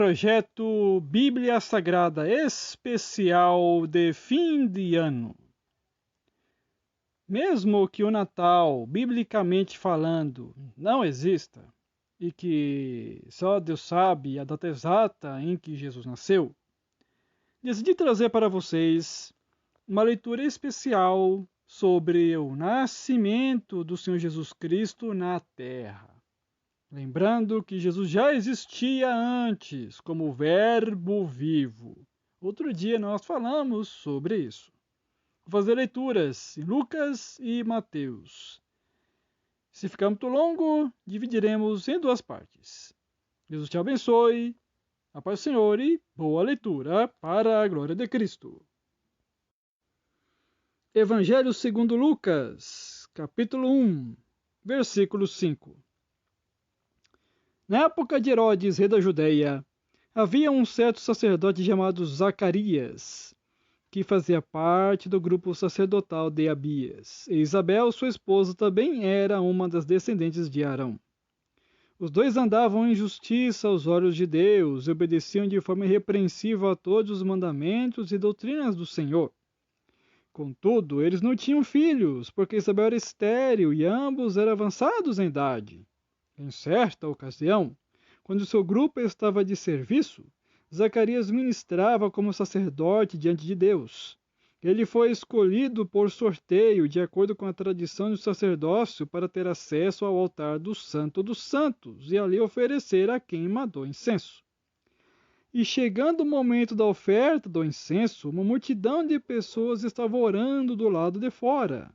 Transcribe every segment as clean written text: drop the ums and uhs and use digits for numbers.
Projeto Bíblia Sagrada Especial de Fim de Ano. Mesmo que o Natal, biblicamente falando, não exista, e que só Deus sabe a data exata em que Jesus nasceu, decidi trazer para vocês uma leitura especial sobre o nascimento do Senhor Jesus Cristo na Terra. Lembrando que Jesus já existia antes, como Verbo vivo. Outro dia nós falamos sobre isso. Vou fazer leituras em Lucas e Mateus. Se ficar muito longo, dividiremos em duas partes. Jesus te abençoe, a paz do Senhor e boa leitura para a glória de Cristo. Evangelho segundo Lucas, capítulo 1, versículo 5. Na época de Herodes, rei da Judeia, havia um certo sacerdote chamado Zacarias, que fazia parte do grupo sacerdotal de Abias, e Isabel, sua esposa, também era uma das descendentes de Arão. Os dois andavam em justiça aos olhos de Deus e obedeciam de forma irrepreensível a todos os mandamentos e doutrinas do Senhor. Contudo, eles não tinham filhos, porque Isabel era estéril e ambos eram avançados em idade. Em certa ocasião, quando seu grupo estava de serviço, Zacarias ministrava como sacerdote diante de Deus. Ele foi escolhido por sorteio, de acordo com a tradição do sacerdócio, para ter acesso ao altar do Santo dos Santos e ali oferecer a queima do incenso. E chegando o momento da oferta do incenso, uma multidão de pessoas estava orando do lado de fora.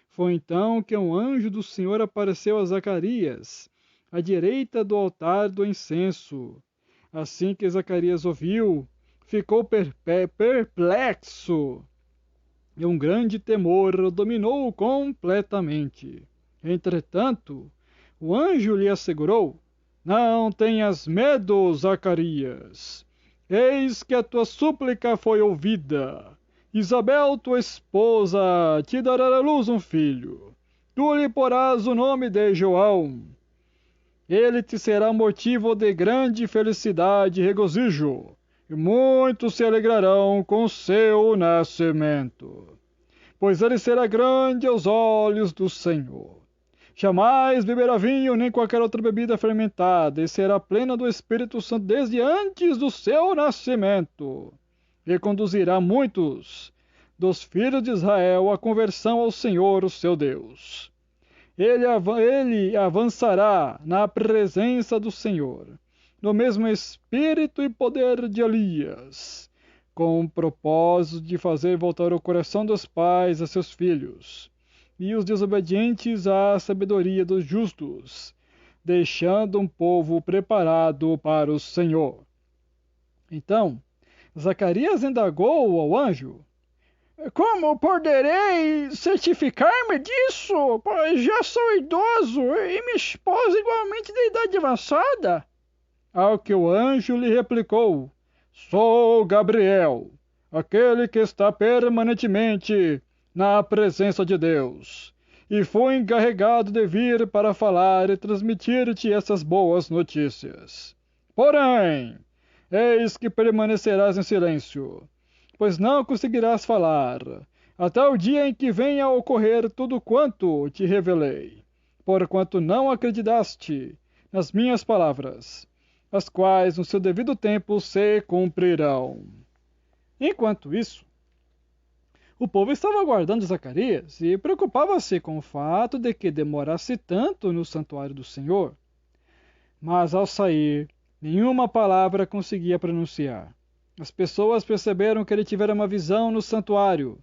Foi então que um anjo do Senhor apareceu a Zacarias, à direita do altar do incenso. Assim que Zacarias ouviu, ficou perplexo, e um grande temor o dominou completamente. Entretanto, o anjo lhe assegurou: Não tenhas medo, Zacarias. Eis que a tua súplica foi ouvida. Isabel, tua esposa, te dará à luz um filho. Tu lhe porás o nome de João. Ele te será motivo de grande felicidade e regozijo, e muitos se alegrarão com seu nascimento, pois ele será grande aos olhos do Senhor. Jamais beberá vinho nem qualquer outra bebida fermentada, e será plena do Espírito Santo desde antes do seu nascimento, e conduzirá muitos dos filhos de Israel à conversão ao Senhor, o seu Deus. Ele avançará na presença do Senhor, no mesmo espírito e poder de Elias, com o propósito de fazer voltar o coração dos pais a seus filhos, e os desobedientes à sabedoria dos justos, deixando um povo preparado para o Senhor. Então, Zacarias indagou ao anjo: Como poderei certificar-me disso, pois já sou idoso e minha esposa igualmente de idade avançada? Ao que o anjo lhe replicou: Sou Gabriel, aquele que está permanentemente na presença de Deus, e fui encarregado de vir para falar e transmitir-te essas boas notícias. Porém, eis que permanecerás em silêncio, pois não conseguirás falar, até o dia em que venha a ocorrer tudo quanto te revelei, porquanto não acreditaste nas minhas palavras, as quais no seu devido tempo se cumprirão. Enquanto isso, o povo estava aguardando Zacarias e preocupava-se com o fato de que demorasse tanto no santuário do Senhor. Mas ao sair, nenhuma palavra conseguia pronunciar. As pessoas perceberam que ele tivera uma visão no santuário.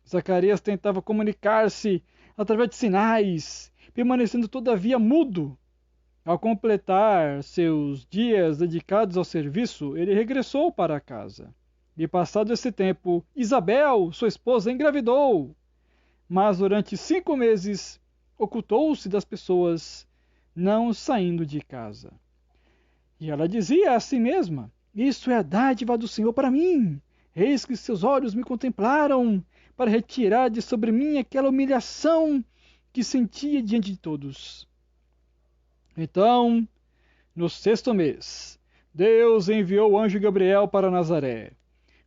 Zacarias tentava comunicar-se através de sinais, permanecendo todavia mudo. Ao completar seus dias dedicados ao serviço, ele regressou para casa. E passado esse tempo, Isabel, sua esposa, engravidou. Mas durante 5 meses, ocultou-se das pessoas, não saindo de casa. E ela dizia a si mesma: Isso é a dádiva do Senhor para mim. Eis que seus olhos me contemplaram, para retirar de sobre mim aquela humilhação que sentia diante de todos. Então, no 6º mês, Deus enviou o anjo Gabriel para Nazaré,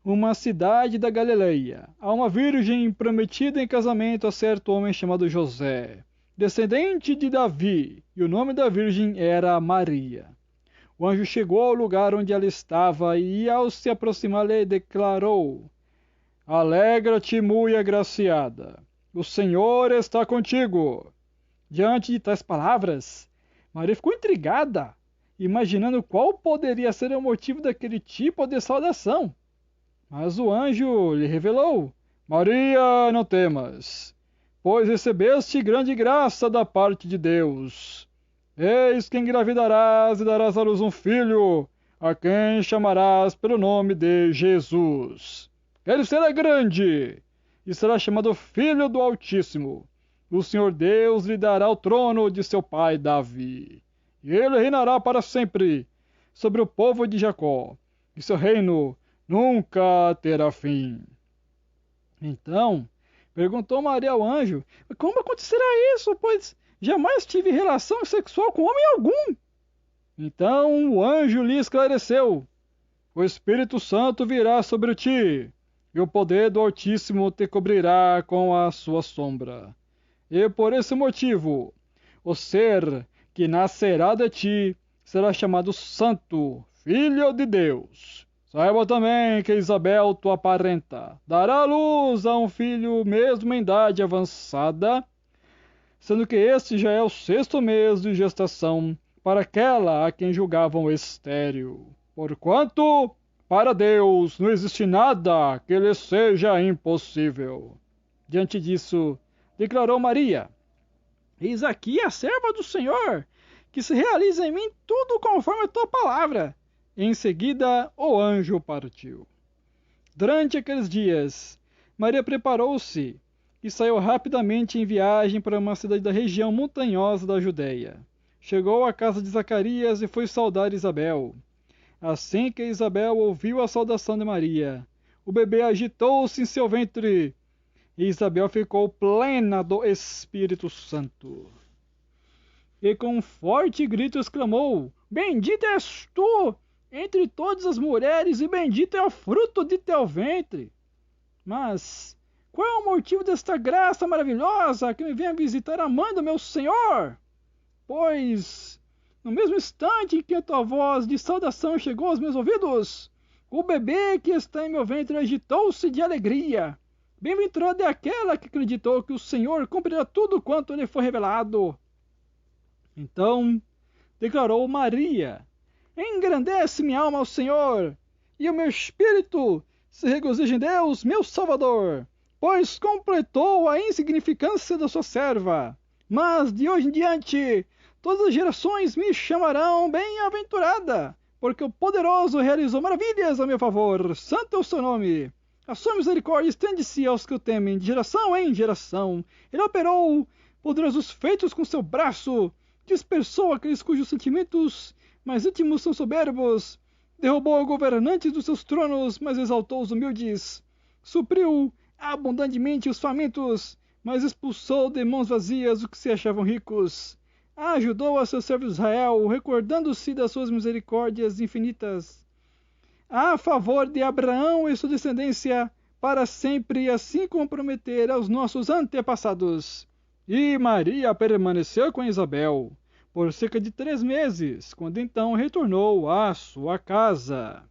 uma cidade da Galileia, a uma virgem prometida em casamento a certo homem chamado José, descendente de Davi, e o nome da virgem era Maria. O anjo chegou ao lugar onde ela estava e, ao se aproximar, lhe declarou: Alegra-te, muito agraciada, o Senhor está contigo. Diante de tais palavras, Maria ficou intrigada, imaginando qual poderia ser o motivo daquele tipo de saudação. Mas o anjo lhe revelou: Maria, não temas, pois recebeste grande graça da parte de Deus. Eis que engravidarás e darás à luz um filho, a quem chamarás pelo nome de Jesus. Ele será grande e será chamado Filho do Altíssimo. O Senhor Deus lhe dará o trono de seu pai Davi, e ele reinará para sempre sobre o povo de Jacó, e seu reino nunca terá fim. Então, perguntou Maria ao anjo: Como acontecerá isso, pois jamais tive relação sexual com homem algum? Então o anjo lhe esclareceu: O Espírito Santo virá sobre ti, e o poder do Altíssimo te cobrirá com a sua sombra. E por esse motivo, o ser que nascerá de ti será chamado Santo, Filho de Deus. Saiba também que Isabel, tua parenta, dará à luz a um filho mesmo em idade avançada, sendo que este já é o 6º mês de gestação para aquela a quem julgavam estéril. Porquanto, para Deus não existe nada que lhe seja impossível. Diante disso, declarou Maria: Eis aqui a serva do Senhor, que se realiza em mim tudo conforme a tua palavra. Em seguida, o anjo partiu. Durante aqueles dias, Maria preparou-se e saiu rapidamente em viagem para uma cidade da região montanhosa da Judéia. Chegou à casa de Zacarias e foi saudar Isabel. Assim que Isabel ouviu a saudação de Maria, o bebê agitou-se em seu ventre, e Isabel ficou plena do Espírito Santo. E com um forte grito exclamou: Bendita és tu entre todas as mulheres, e bendito é o fruto de teu ventre. Mas qual é o motivo desta graça maravilhosa que me vem a visitar a mãe do meu Senhor? Pois, no mesmo instante em que a tua voz de saudação chegou aos meus ouvidos, o bebê que está em meu ventre agitou-se de alegria. Bem-aventurada é aquela que acreditou que o Senhor cumprirá tudo quanto lhe foi revelado. Então declarou Maria: Engrandece minha alma ao Senhor, e o meu espírito se regozija em Deus, meu Salvador, pois completou a insignificância da sua serva. Mas de hoje em diante, todas as gerações me chamarão bem-aventurada, porque o poderoso realizou maravilhas a meu favor. Santo é o seu nome. A sua misericórdia estende-se aos que o temem, de geração em geração. Ele operou poderosos feitos com seu braço, dispersou aqueles cujos sentimentos mais íntimos são soberbos, derrubou governantes dos seus tronos, mas exaltou os humildes, supriu abundantemente os famintos, mas expulsou de mãos vazias os que se achavam ricos. Ajudou a seu servo Israel, recordando-se das suas misericórdias infinitas, a favor de Abraão e sua descendência, para sempre, assim comprometer aos nossos antepassados. E Maria permaneceu com Isabel por cerca de 3 meses, quando então retornou à sua casa.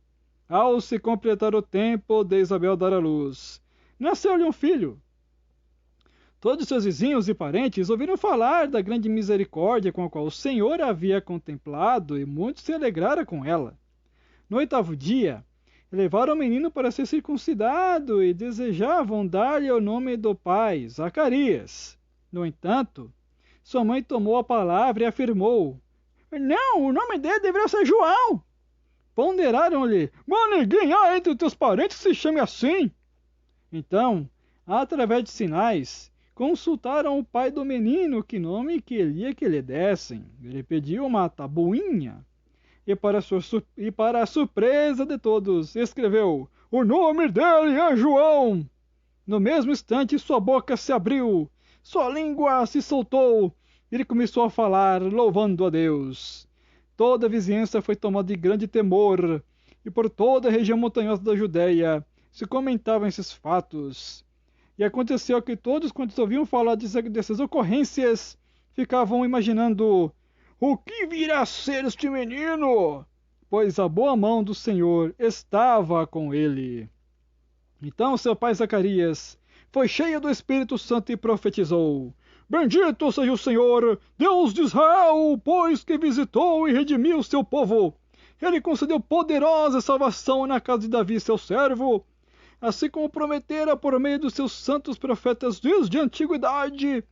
Ao se completar o tempo de Isabel dar à luz, nasceu-lhe um filho. Todos seus vizinhos e parentes ouviram falar da grande misericórdia com a qual o Senhor havia contemplado, e muitos se alegraram com ela. No 8º dia, levaram o menino para ser circuncidado e desejavam dar-lhe o nome do pai, Zacarias. No entanto, sua mãe tomou a palavra e afirmou: Não, o nome dele deveria ser João. Ponderaram-lhe: Mas ninguém há entre teus parentes que se chame assim. Então, através de sinais, consultaram o pai do menino que nome queria que lhe dessem. Ele pediu uma tabuinha e, para a surpresa de todos, escreveu: O nome dele é João. No mesmo instante, sua boca se abriu, sua língua se soltou, e ele começou a falar, louvando a Deus. toda a vizinhança foi tomada de grande temor, e por toda a região montanhosa da Judéia se comentavam esses fatos. E aconteceu que todos quantos ouviam falar dessas ocorrências ficavam imaginando: o que virá a ser este menino? Pois a boa mão do Senhor estava com ele. Então seu pai Zacarias foi cheio do Espírito Santo e profetizou: Bendito seja o Senhor, Deus de Israel, pois que visitou e redimiu seu povo. Ele concedeu poderosa salvação na casa de Davi, seu servo, assim como prometera por meio dos seus santos profetas desde a antiguidade,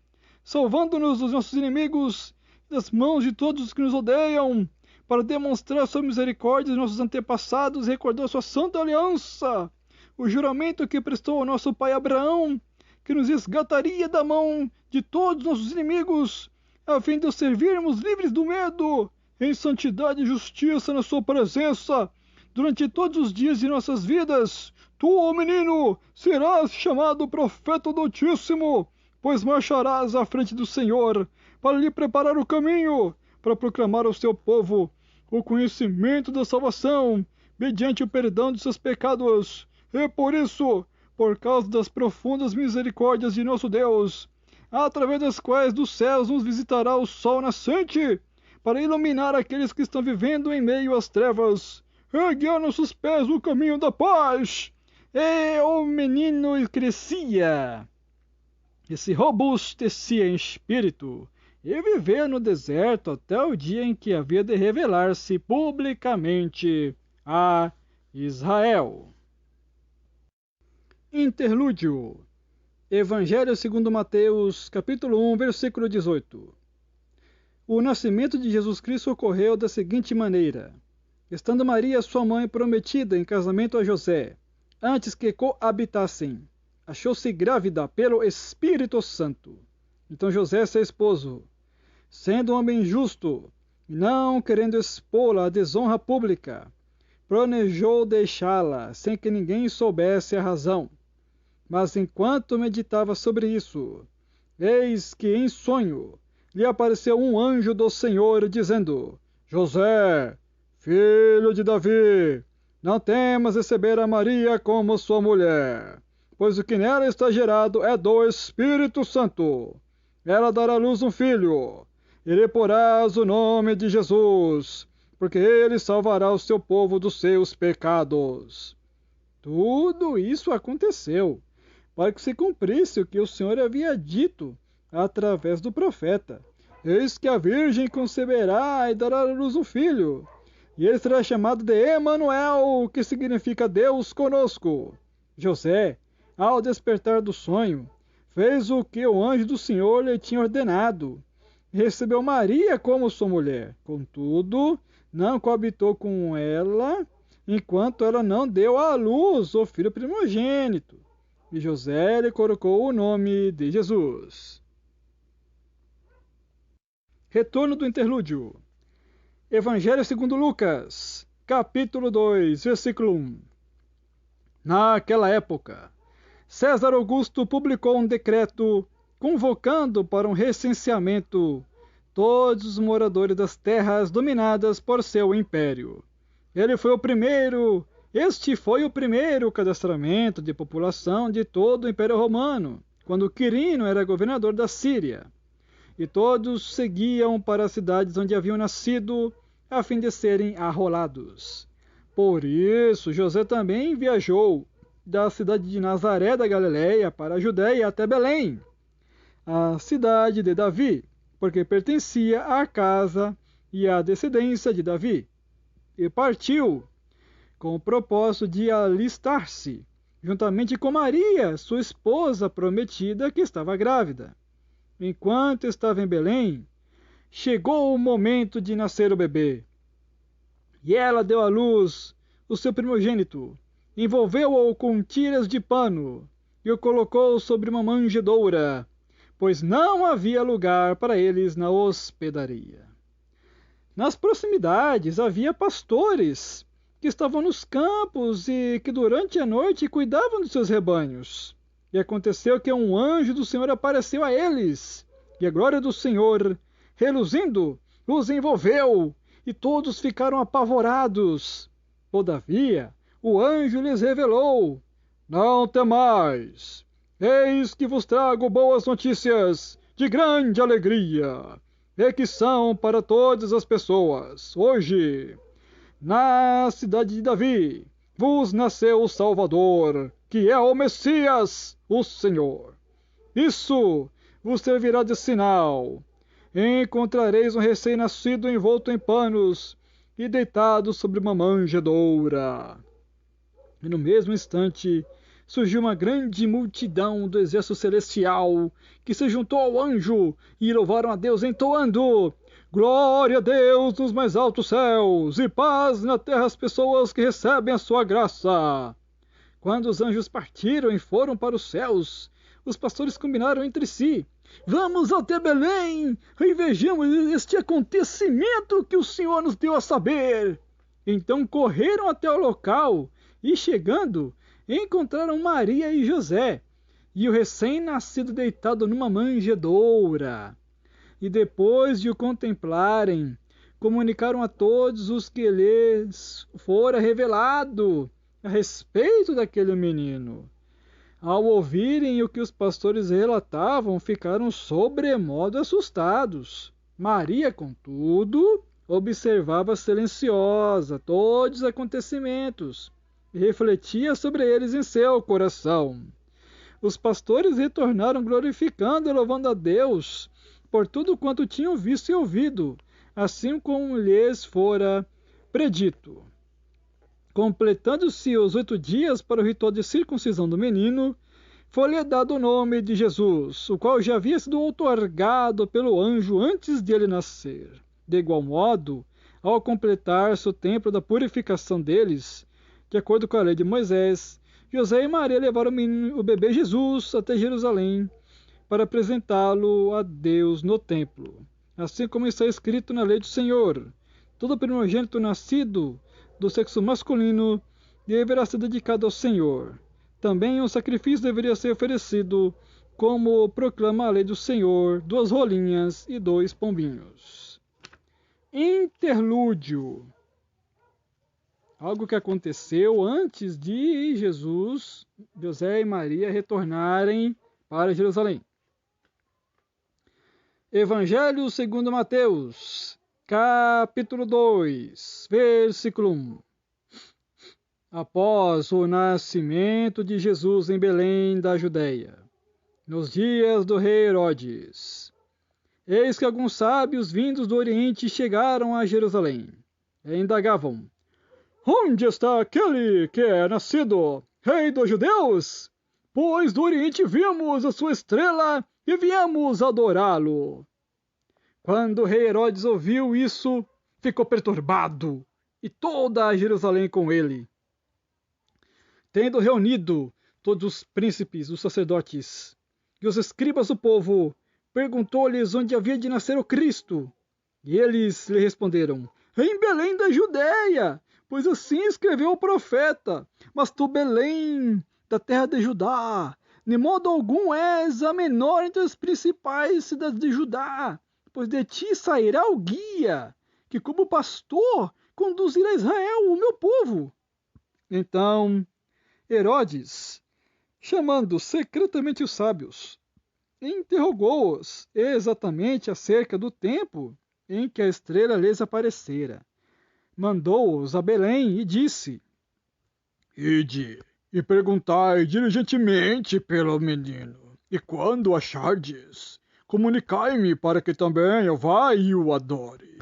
salvando-nos dos nossos inimigos e das mãos de todos os que nos odeiam, para demonstrar sua misericórdia aos nossos antepassados e recordar sua santa aliança, o juramento que prestou ao nosso pai Abraão, que nos resgataria da mão de todos os nossos inimigos, a fim de servirmos livres do medo, em santidade e justiça na sua presença, durante todos os dias de nossas vidas. Tu, menino, serás chamado profeta do Altíssimo, pois marcharás à frente do Senhor, para lhe preparar o caminho, para proclamar ao seu povo o conhecimento da salvação, mediante o perdão de seus pecados. E por isso, por causa das profundas misericórdias de nosso Deus, através das quais dos céus nos visitará o sol nascente, para iluminar aqueles que estão vivendo em meio às trevas, e guiar nossos pés no caminho da paz. E o menino crescia e se robustecia em espírito, e viveu no deserto até o dia em que havia de revelar-se publicamente a Israel. Interlúdio. Evangelho segundo Mateus, capítulo 1, versículo 18. O nascimento de Jesus Cristo ocorreu da seguinte maneira: estando Maria, sua mãe, prometida em casamento a José, antes que coabitassem, achou-se grávida pelo Espírito Santo. Então José, seu esposo, sendo um homem justo, e não querendo expô-la à desonra pública, planejou deixá-la sem que ninguém soubesse a razão. Mas enquanto meditava sobre isso, eis que em sonho lhe apareceu um anjo do Senhor, dizendo: José, filho de Davi, não temas receber a Maria como sua mulher, pois o que nela está gerado é do Espírito Santo. Ela dará à luz um filho, e lhe porás o nome de Jesus, porque ele salvará o seu povo dos seus pecados. Tudo isso aconteceu para que se cumprisse o que o Senhor havia dito através do profeta: eis que a virgem conceberá e dará à luz um filho, e ele será chamado de Emanuel, que significa Deus conosco. José, ao despertar do sonho, fez o que o anjo do Senhor lhe tinha ordenado, e recebeu Maria como sua mulher. Contudo, não coabitou com ela, enquanto ela não deu à luz o filho primogênito. E José lhe colocou o nome de Jesus. Retorno do interlúdio. Evangelho segundo Lucas, capítulo 2, versículo 1. Naquela época, César Augusto publicou um decreto convocando para um recenseamento todos os moradores das terras dominadas por seu império. Este foi o primeiro cadastramento de população de todo o Império Romano, quando Quirino era governador da Síria. E todos seguiam para as cidades onde haviam nascido, a fim de serem arrolados. Por isso, José também viajou da cidade de Nazaré da Galileia para a Judéia até Belém, a cidade de Davi, porque pertencia à casa e à descendência de Davi. E partiu com o propósito de alistar-se, juntamente com Maria, sua esposa prometida, que estava grávida. Enquanto estava em Belém, chegou o momento de nascer o bebê. E ela deu à luz o seu primogênito, envolveu-o com tiras de pano e o colocou sobre uma manjedoura, pois não havia lugar para eles na hospedaria. Nas proximidades havia pastores que estavam nos campos e que durante a noite cuidavam de seus rebanhos. E aconteceu que um anjo do Senhor apareceu a eles, e a glória do Senhor, reluzindo, os envolveu, e todos ficaram apavorados. Todavia, o anjo lhes revelou: Não temais, eis que vos trago boas notícias de grande alegria, e que são para todas as pessoas. Hoje, na cidade de Davi, vos nasceu o Salvador, que é o Messias, o Senhor. Isso vos servirá de sinal. Encontrareis um recém-nascido envolto em panos e deitado sobre uma manjedoura. E no mesmo instante surgiu uma grande multidão do exército celestial, que se juntou ao anjo e louvaram a Deus entoando: Glória a Deus nos mais altos céus e paz na terra às pessoas que recebem a sua graça. Quando os anjos partiram e foram para os céus, os pastores combinaram entre si: Vamos até Belém e vejamos este acontecimento que o Senhor nos deu a saber. Então correram até o local e, chegando, encontraram Maria e José e o recém-nascido deitado numa manjedoura. E depois de o contemplarem, comunicaram a todos os que lhes fora revelado a respeito daquele menino. Ao ouvirem o que os pastores relatavam, ficaram sobremodo assustados. Maria, contudo, observava silenciosa todos os acontecimentos e refletia sobre eles em seu coração. Os pastores retornaram glorificando e louvando a Deus por tudo quanto tinham visto e ouvido, assim como lhes fora predito. Completando-se os 8 dias para o ritual de circuncisão do menino, foi-lhe dado o nome de Jesus, o qual já havia sido outorgado pelo anjo antes de ele nascer. De igual modo, ao completar-se o tempo da purificação deles, de acordo com a lei de Moisés, José e Maria levaram o bebê Jesus até Jerusalém para apresentá-lo a Deus no templo. Assim como está escrito na lei do Senhor, todo primogênito nascido do sexo masculino deverá ser dedicado ao Senhor. Também um sacrifício deveria ser oferecido, como proclama a lei do Senhor: 2 rolinhas e 2 pombinhos. Interlúdio. Algo que aconteceu antes de Jesus, José e Maria retornarem para Jerusalém. Evangelho segundo Mateus, capítulo 2, versículo 1. Após o nascimento de Jesus em Belém da Judéia, nos dias do rei Herodes, eis que alguns sábios vindos do Oriente chegaram a Jerusalém e indagavam: Onde está aquele que é nascido rei dos judeus? Pois do Oriente vimos a sua estrela e viemos adorá-lo. Quando o rei Herodes ouviu isso, ficou perturbado, e toda a Jerusalém com ele. Tendo reunido todos os príncipes, os sacerdotes e os escribas do povo, perguntou-lhes onde havia de nascer o Cristo. E eles lhe responderam: Em Belém da Judéia, pois assim escreveu o profeta. Mas tu, Belém, da terra de Judá, de modo algum és a menor entre as principais cidades de Judá, pois de ti sairá o guia, que como pastor conduzirá Israel, o meu povo. Então Herodes, chamando secretamente os sábios, interrogou-os exatamente acerca do tempo em que a estrela lhes aparecera. Mandou-os a Belém e disse: Ide e perguntai diligentemente pelo menino, e quando o achardes, comunicai-me para que também eu vá e o adore.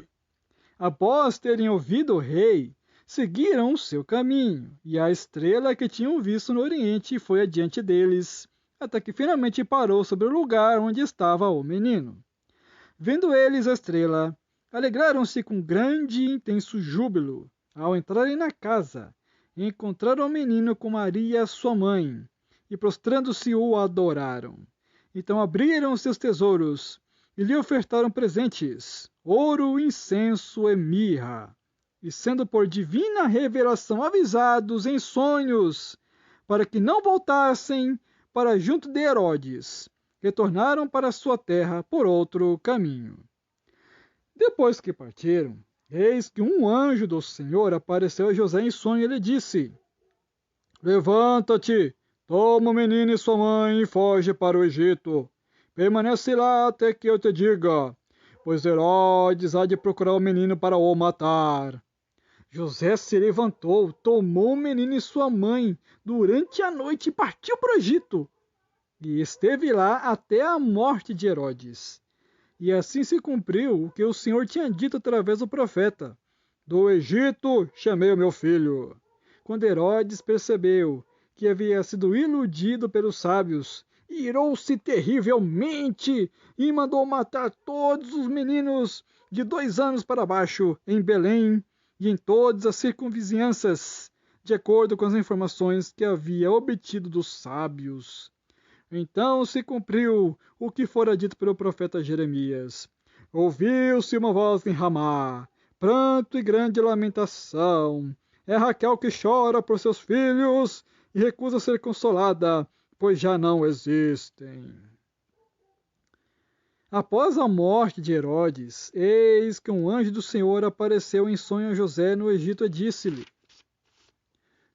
Após terem ouvido o rei, seguiram o seu caminho, e a estrela que tinham visto no Oriente foi adiante deles, até que finalmente parou sobre o lugar onde estava o menino. Vendo eles a estrela, alegraram-se com grande e intenso júbilo. Ao entrarem na casa, encontraram o menino com Maria, sua mãe, e prostrando-se o adoraram. Então abriram seus tesouros e lhe ofertaram presentes: ouro, incenso e mirra. E sendo por divina revelação avisados em sonhos, para que não voltassem para junto de Herodes, retornaram para sua terra por outro caminho. Depois que partiram, Eis que um anjo do Senhor apareceu a José em sonho e lhe disse: Levanta-te, toma o menino e sua mãe e foge para o Egito. Permanece lá até que eu te diga, pois Herodes há de procurar o menino para o matar. José se levantou, tomou o menino e sua mãe durante a noite e partiu para o Egito. E esteve lá até a morte de Herodes. E assim se cumpriu o que o Senhor tinha dito através do profeta: Do Egito chamei o meu filho. Quando Herodes percebeu que havia sido iludido pelos sábios, irou-se terrivelmente e mandou matar todos os meninos de 2 anos para baixo em Belém e em todas as circunvizinhanças, de acordo com as informações que havia obtido dos sábios. Então se cumpriu o que fora dito pelo profeta Jeremias. Ouviu-se uma voz em Ramá, pranto e grande lamentação. É Raquel que chora por seus filhos e recusa ser consolada, pois já não existem. Após a morte de Herodes, eis que um anjo do Senhor apareceu em sonho a José no Egito e disse-lhe: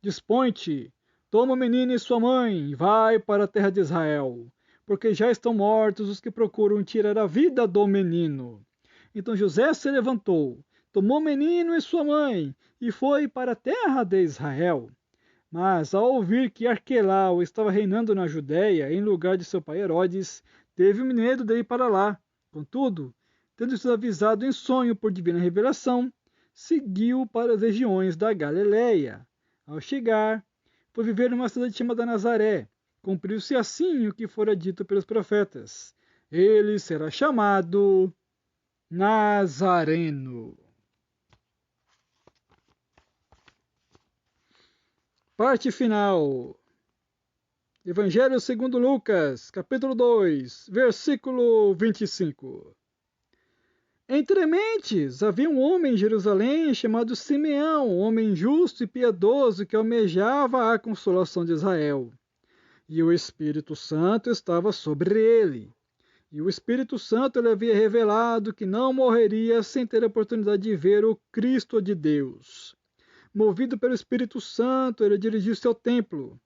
Dispõe-te, toma o menino e sua mãe, e vai para a terra de Israel, porque já estão mortos os que procuram tirar a vida do menino. Então José se levantou, tomou o menino e sua mãe, e foi para a terra de Israel. Mas, ao ouvir que Arquelau estava reinando na Judéia, em lugar de seu pai Herodes, teve medo de ir para lá. Contudo, tendo sido avisado em sonho por divina revelação, seguiu para as regiões da Galileia. Ao chegar, foi viver numa cidade chamada Nazaré. Cumpriu-se assim o que fora dito pelos profetas: ele será chamado Nazareno. Parte final. Evangelho segundo Lucas, capítulo 2, versículo 25. Entre mentes havia um homem em Jerusalém chamado Simeão, homem justo e piedoso que almejava a consolação de Israel. E o Espírito Santo estava sobre ele. E o Espírito Santo lhe havia revelado que não morreria sem ter a oportunidade de ver o Cristo de Deus. Movido pelo Espírito Santo, ele dirigiu-se ao templo.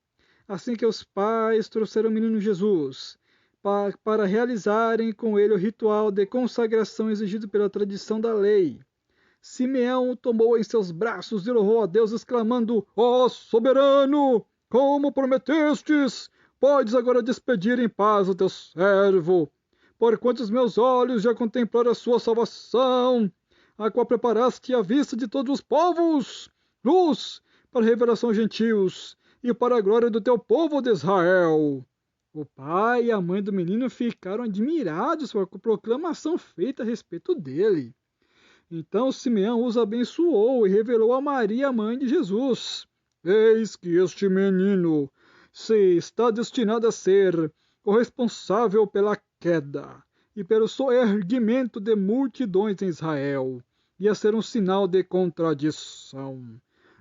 Assim que os pais trouxeram o menino Jesus, para realizarem com ele o ritual de consagração exigido pela tradição da lei. Simeão o tomou em seus braços e louvou a Deus, exclamando: Ó soberano, como prometestes, podes agora despedir em paz o teu servo, porquanto os meus olhos já contemplaram a sua salvação, a qual preparaste à vista de todos os povos, luz para a revelação aos gentios e para a glória do teu povo de Israel. O pai e a mãe do menino ficaram admirados com a proclamação feita a respeito dele. Então Simeão os abençoou e revelou a Maria, a mãe de Jesus: Eis que este menino se está destinado a ser o responsável pela queda e pelo soerguimento de multidões em Israel, e a ser um sinal de contradição,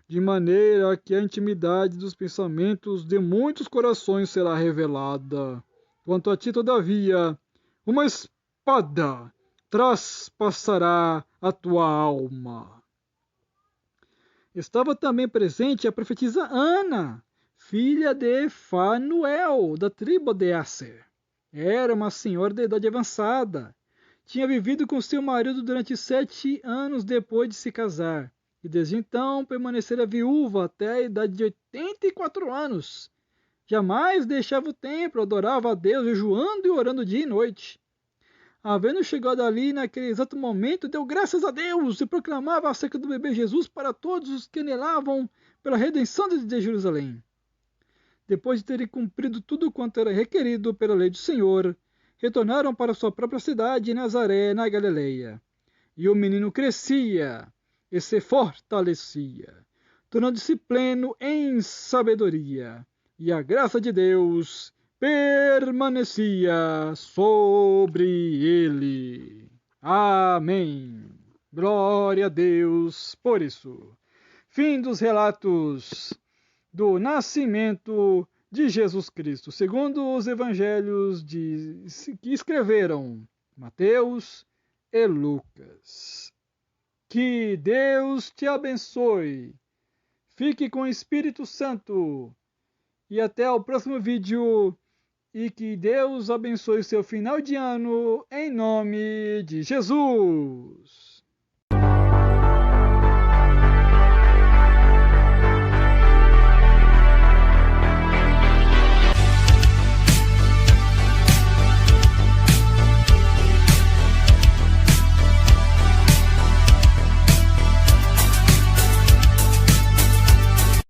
de maneira que a intimidade dos pensamentos de muitos corações será revelada. Quanto a ti, todavia, uma espada traspassará a tua alma. Estava também presente a profetisa Ana, filha de Fanuel, da tribo de Asser. Era uma senhora de idade avançada. Tinha vivido com seu marido durante 7 anos depois de se casar, e desde então permanecera viúva até a idade de 84 anos. Jamais deixava o templo, adorava a Deus, jejuando e orando dia e noite. Havendo chegado ali naquele exato momento, deu graças a Deus e proclamava acerca do bebê Jesus para todos os que anelavam pela redenção de Jerusalém. Depois de terem cumprido tudo quanto era requerido pela lei do Senhor, retornaram para sua própria cidade, Nazaré, na Galileia. E o menino crescia e se fortalecia, tornando-se pleno em sabedoria, e a graça de Deus permanecia sobre ele. Amém. Glória a Deus por isso. Fim dos relatos do nascimento de Jesus Cristo, segundo os evangelhos que escreveram Mateus e Lucas. Que Deus te abençoe. Fique com o Espírito Santo. E até o próximo vídeo. E que Deus abençoe o seu final de ano, em nome de Jesus.